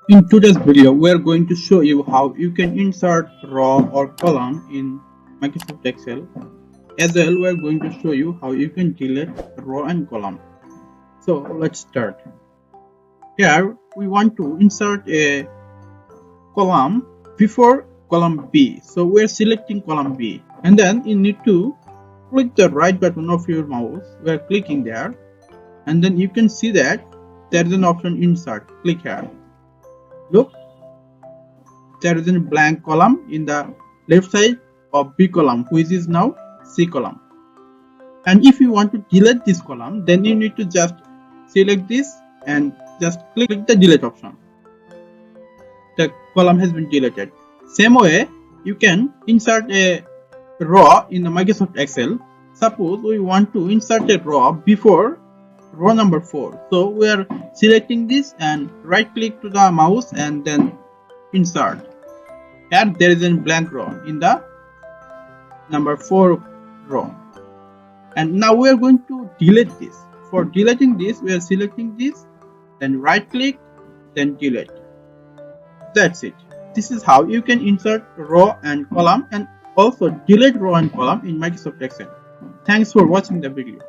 In today's video, we are going to show you how you can insert row or column in Microsoft Excel. As well, we are going to show you how you can delete row and column. So let's start. Here we want to insert a column before column B. So we are selecting column B, and then you need to click the right button of your mouse. We are clicking there, and then you can see that there is an option insert. Click here. Look, there is a blank column in the left side of B column, which is now C column. And if you want to delete this column, then you need to just select this and just click the delete option. The column has been deleted. Same way, you can insert a row in the Microsoft Excel. Suppose we want to insert a row before row number 4. So we are selecting this and right click to the mouse and then insert. Here there is a blank row in the number 4 row, and now we are going to delete this. For deleting this, we are selecting this, then right click, then delete. That's it. This is how you can insert row and column and also delete row and column in Microsoft Excel. Thanks for watching the video.